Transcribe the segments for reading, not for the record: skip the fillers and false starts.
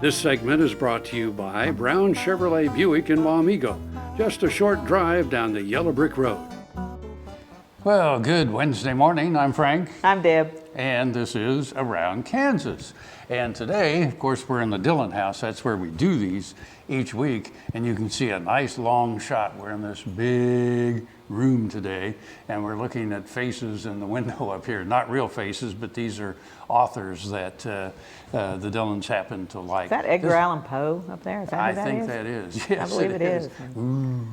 This segment is brought to you by Brown Chevrolet Buick in Wamego, just a short drive down the yellow brick road. Well, good Wednesday morning. I'm Frank. I'm Deb. And this is Around Kansas. And today, of course, we're in the Dillon house. That's where we do these each week. And you can see a nice long shot. We're in this big room today, and we're looking at faces in the window up here. Not real faces, but these are authors that the Dillons happen to like. Is that Edgar Allan Poe up there? Is that who that I think is? that is. Yes, I believe it is. Ooh.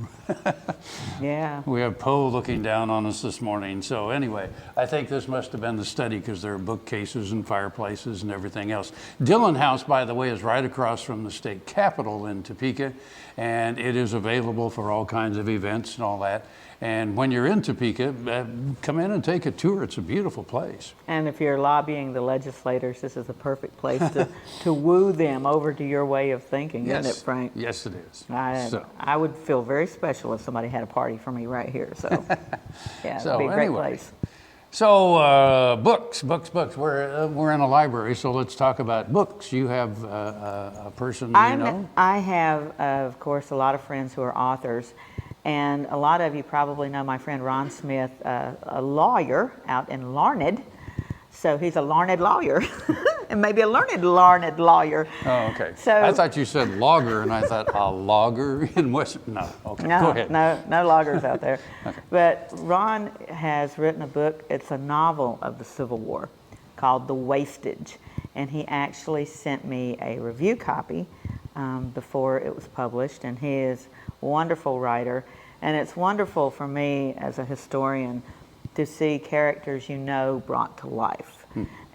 Yeah. We have Poe looking down on us this morning. So anyway, I think this must have been the study because there are bookcases and fireplaces and everything else. Dillon House, by the way, is right across from the state capitol in Topeka, and it is available for all kinds of events and all that. And when you're in Topeka, come in and take a tour. It's a beautiful place. And if you're lobbying the legislators, this is a perfect place to woo them over to your way of thinking, Yes. isn't it, Frank? Yes, it is. I would feel very special if somebody had a party for me right here. So, yeah, it would be a great place. So books. We're in a library, so let's talk about books. You have a person you know? I have, of course, a lot of friends who are authors. And a lot of you probably know my friend Ron Smith, a lawyer out in Larned. So he's a Larned lawyer, and maybe a learned lawyer. Oh, okay. So I thought you said logger, and I thought a logger in West. No, okay. No, Go ahead. no loggers out there. Okay. But Ron has written a book. It's a novel of the Civil War called The Wastage, and he actually sent me a review copy before it was published, and he is a wonderful writer, and it's wonderful for me as a historian to see characters you know brought to life,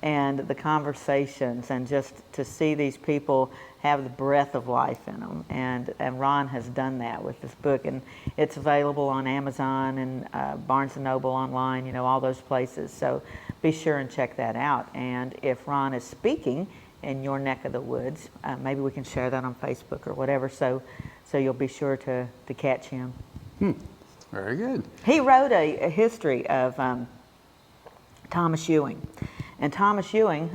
and the conversations, and just to see these people have the breath of life in them, and Ron has done that with this book, and it's available on Amazon and Barnes & Noble online, you know, all those places, so be sure and check that out. And if Ron is speaking in your neck of the woods, maybe we can share that on Facebook or whatever, so you'll be sure to catch him. Very good. He wrote a history of Thomas Ewing. And Thomas Ewing,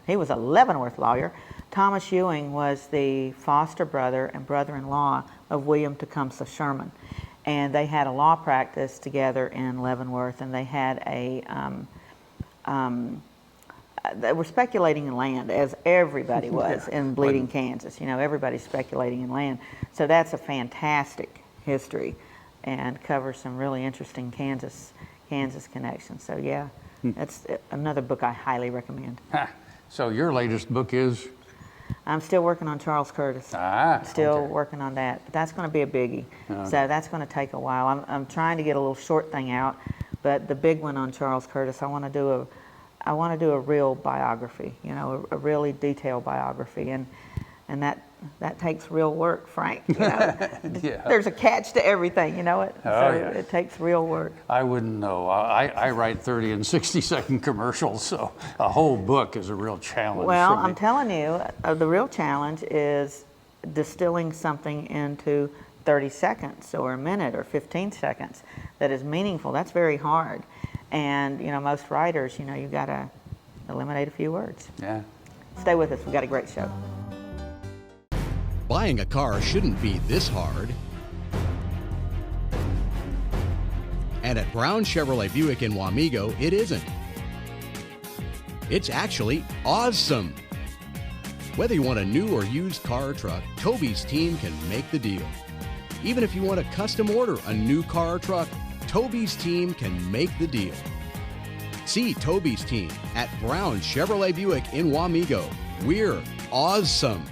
he was a Leavenworth lawyer. Thomas Ewing was the foster brother and brother-in-law of William Tecumseh Sherman. And they had a law practice together in Leavenworth, and they had they were speculating in land, as everybody was in Bleeding Kansas. You know, everybody's speculating in land. So that's a fantastic history and covers some really interesting Kansas connections. So yeah, that's another book I highly recommend. So your latest book is? I'm still working on Charles Curtis. Still working on that. But that's going to be a biggie. So that's going to take a while. I'm trying to get a little short thing out, but the big one on Charles Curtis, I want to do a real biography, you know, a really detailed biography, and that takes real work, Frank. You know? Yeah. There's a catch to everything, you know it. Oh, yeah. It takes real work. I wouldn't know. I write 30 and 60-second commercials, so a whole book is a real challenge. Well, for me. I'm telling you, the real challenge is distilling something into 30 seconds or a minute or 15 seconds that is meaningful. That's very hard. And, you know, most writers, you know, you got to eliminate a few words. Yeah. Stay with us. We've got a great show. Buying a car shouldn't be this hard. And at Brown Chevrolet Buick in Wamego, it isn't. It's actually awesome. Whether you want a new or used car or truck, Toby's team can make the deal. Even if you want to custom order a new car or truck, Toby's team can make the deal. See Toby's team at Brown Chevrolet Buick in Wamego. We're awesome.